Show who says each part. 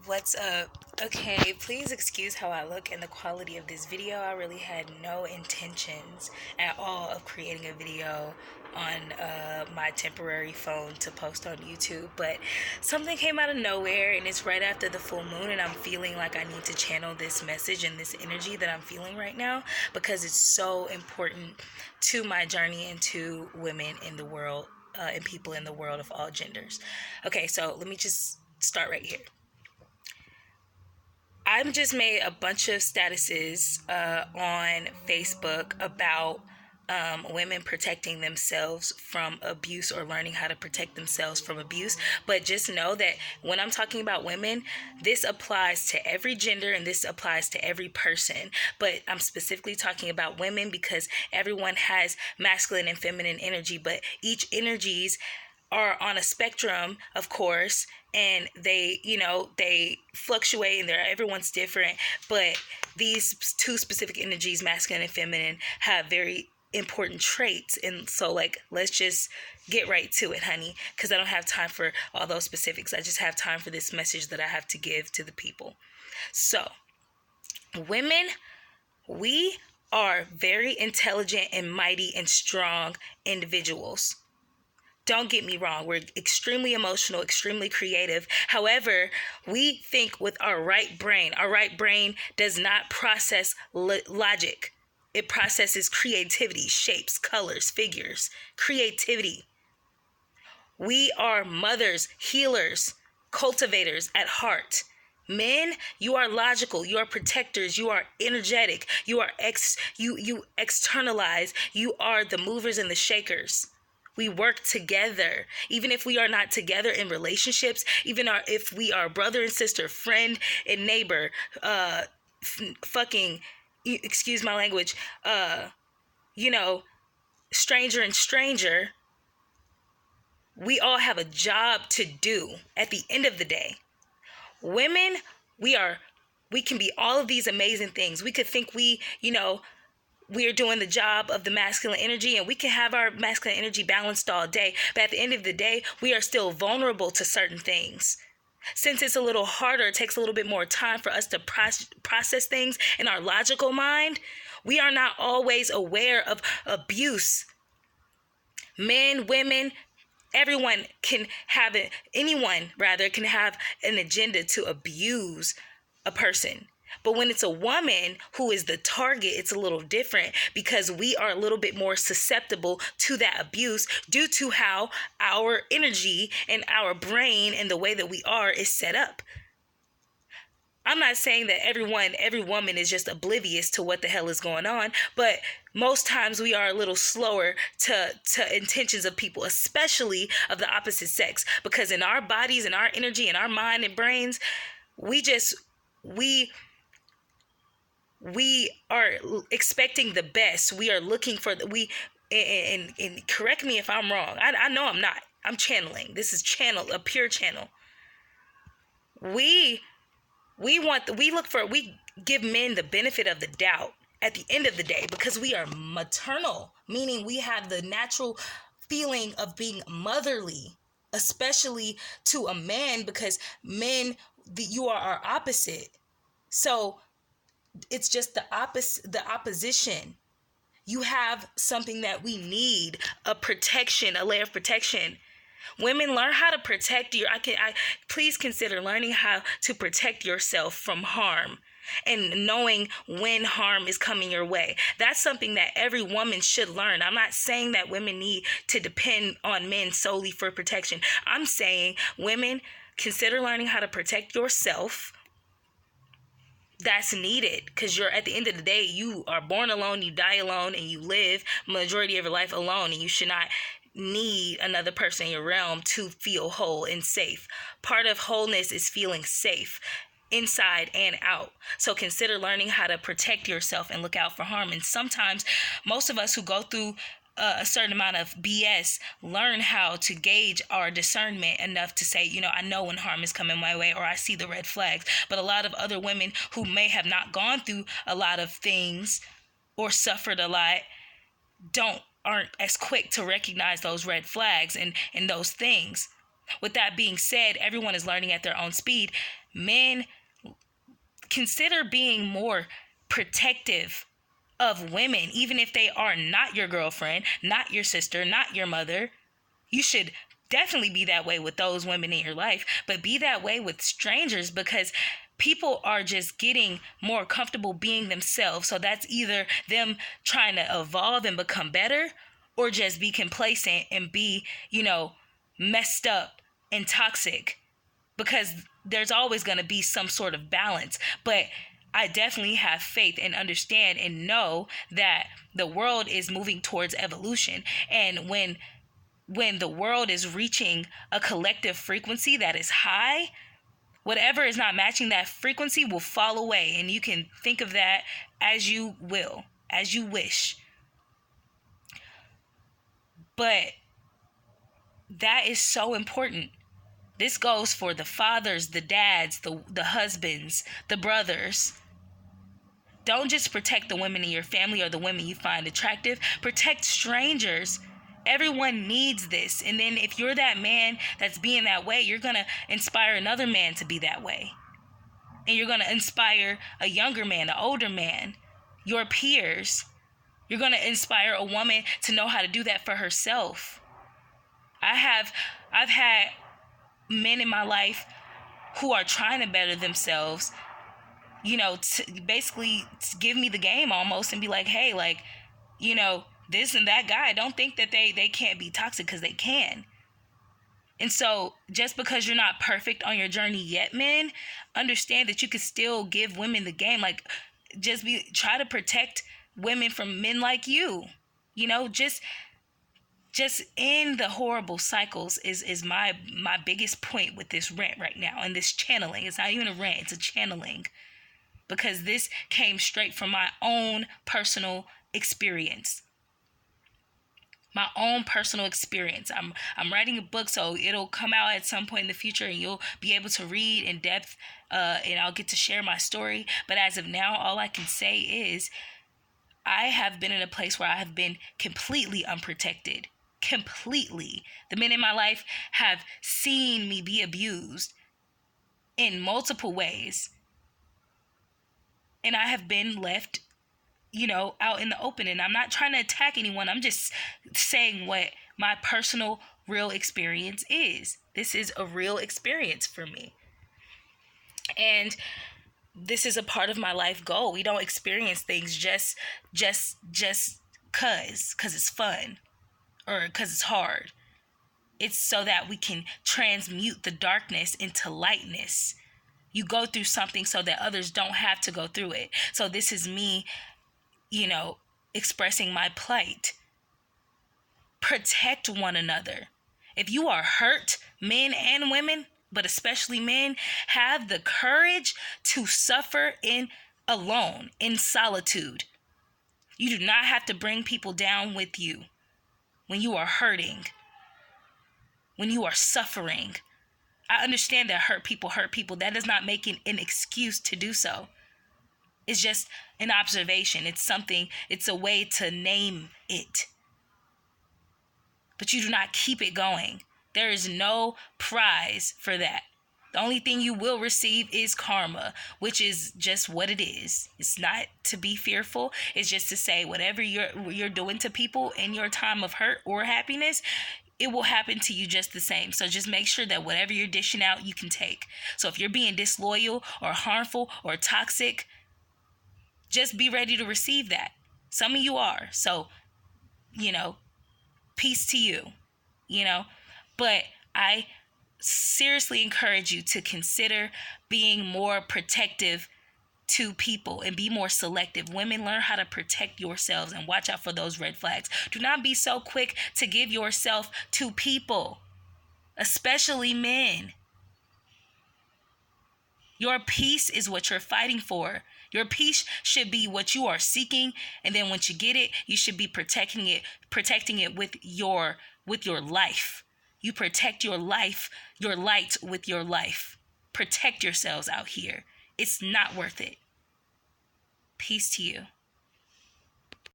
Speaker 1: What's up? Okay, please excuse how I look and the quality of this video. I really had no intentions at all of creating a video on my temporary phone to post on YouTube, but something came out of nowhere, and it's right after the full moon, and I'm feeling like I need to channel this message and this energy that I'm feeling right now because it's so important to my journey and to women in the world and people in the world of all genders. Okay, so let me just start right here. I've just made a bunch of statuses on Facebook about women protecting themselves from abuse or learning how to protect themselves from abuse. But just know that when I'm talking about women, this applies to every gender and this applies to every person. But I'm specifically talking about women because everyone has masculine and feminine energy, but each energies are on a spectrum, of course, and they fluctuate, and everyone's different, but these two specific energies, masculine and feminine, have very important traits. And so, like, let's just get right to it, honey, because I don't have time for all those specifics. I just have time for this message that I have to give to the people. So, women, we are very intelligent and mighty and strong individuals. Don't get me wrong, we're extremely emotional, extremely creative. However, we think with our right brain. Our right brain does not process logic. It processes creativity, shapes, colors, figures, creativity. We are mothers, healers, cultivators at heart. Men, you are logical, you are protectors, you are energetic, you externalize, you are the movers and the shakers. We work together, even if we are not together in relationships, if we are brother and sister, friend and neighbor, excuse my language, stranger and stranger. We all have a job to do at the end of the day. Women, we can be all of these amazing things. We could think we are doing the job of the masculine energy, and we can have our masculine energy balanced all day. But at the end of the day, we are still vulnerable to certain things. Since it's a little harder, it takes a little bit more time for us to process things in our logical mind. We are not always aware of abuse. Men, women, everyone can have it. Anyone, rather, can have an agenda to abuse a person. But when it's a woman who is the target, it's a little different because we are a little bit more susceptible to that abuse due to how our energy and our brain and the way that we are is set up. I'm not saying that every woman is just oblivious to what the hell is going on, but most times we are a little slower to intentions of people, especially of the opposite sex, because in our bodies and our energy and our mind and brains, we are expecting the best. We are looking for and correct me if I'm wrong. I know I'm not. I'm channeling. This is a pure channel. We give men the benefit of the doubt at the end of the day because we are maternal, meaning we have the natural feeling of being motherly, especially to a man, because men, you are our opposite. So it's just the opposition. You have something that we need, a layer of protection. Women, learn how to protect please consider learning how to protect yourself from harm and knowing when harm is coming your way. That's something that every woman should learn. I'm not saying that women need to depend on men solely for protection. I'm saying, women, consider learning how to protect yourself. That's needed because you're, at the end of the day, you are born alone, you die alone, and you live majority of your life alone, and you should not need another person in your realm to feel whole and safe. Part of wholeness is feeling safe inside and out. So consider learning how to protect yourself and look out for harm. And sometimes most of us who go through a certain amount of BS learn how to gauge our discernment enough to say, I know when harm is coming my way, or I see the red flags. But a lot of other women who may have not gone through a lot of things or suffered a lot aren't as quick to recognize those red flags and those things. With that being said, everyone is learning at their own speed. Men, consider being more protective of women, even if they are not your girlfriend, not your sister, not your mother. You should definitely be that way with those women in your life, but be that way with strangers, because people are just getting more comfortable being themselves. So that's either them trying to evolve and become better, or just be complacent and be, messed up and toxic, because there's always going to be some sort of balance. But I definitely have faith and understand and know that the world is moving towards evolution. And when the world is reaching a collective frequency that is high, whatever is not matching that frequency will fall away. And you can think of that as you will, as you wish. But that is so important. This goes for the fathers, the dads, the husbands, the brothers. Don't just protect the women in your family or the women you find attractive. Protect strangers. Everyone needs this. And then if you're that man that's being that way, you're going to inspire another man to be that way. And you're going to inspire a younger man, an older man, your peers. You're going to inspire a woman to know how to do that for herself. I've had men in my life who are trying to better themselves, to basically give me the game almost and be like, hey, like, this and that guy, don't think that they can't be toxic, because they can. And so just because you're not perfect on your journey yet, men, understand that you can still give women the game. Like, try to protect women from men like you. Just end the horrible cycles is my biggest point with this rant right now, and this channeling. It's not even a rant, it's a channeling, because this came straight from my own personal experience. I'm writing a book, so it'll come out at some point in the future, and you'll be able to read in depth, and I'll get to share my story. But as of now, all I can say is I have been in a place where I have been completely unprotected. Completely. The men in my life have seen me be abused in multiple ways. And I have been left, out in the open. And I'm not trying to attack anyone. I'm just saying what my personal real experience is. This is a real experience for me. And this is a part of my life goal. We don't experience things just cause it's fun or because it's hard. It's so that we can transmute the darkness into lightness. You go through something so that others don't have to go through it. So this is me, expressing my plight. Protect one another. If you are hurt, men and women, but especially men, have the courage to suffer alone, in solitude. You do not have to bring people down with you when you are hurting, when you are suffering. I understand that hurt people. That does not make it an excuse to do so. It's just an observation. It's a way to name it. But you do not keep it going. There is no prize for that. The only thing you will receive is karma, which is just what it is. It's not to be fearful. It's just to say whatever you're doing to people in your time of hurt or happiness, it will happen to you just the same. So just make sure that whatever you're dishing out, you can take. So if you're being disloyal or harmful or toxic, just be ready to receive that. Some of you are. So, peace to you, But I seriously encourage you to consider being more protective to people and be more selective. Women, learn how to protect yourselves and watch out for those red flags. Do not be so quick to give yourself to people, especially men. Your peace is what you're fighting for. Your peace should be what you are seeking, and then once you get it, you should be protecting it with your life. You protect your life, your light with your life. Protect yourselves out here. It's not worth it. Peace to you.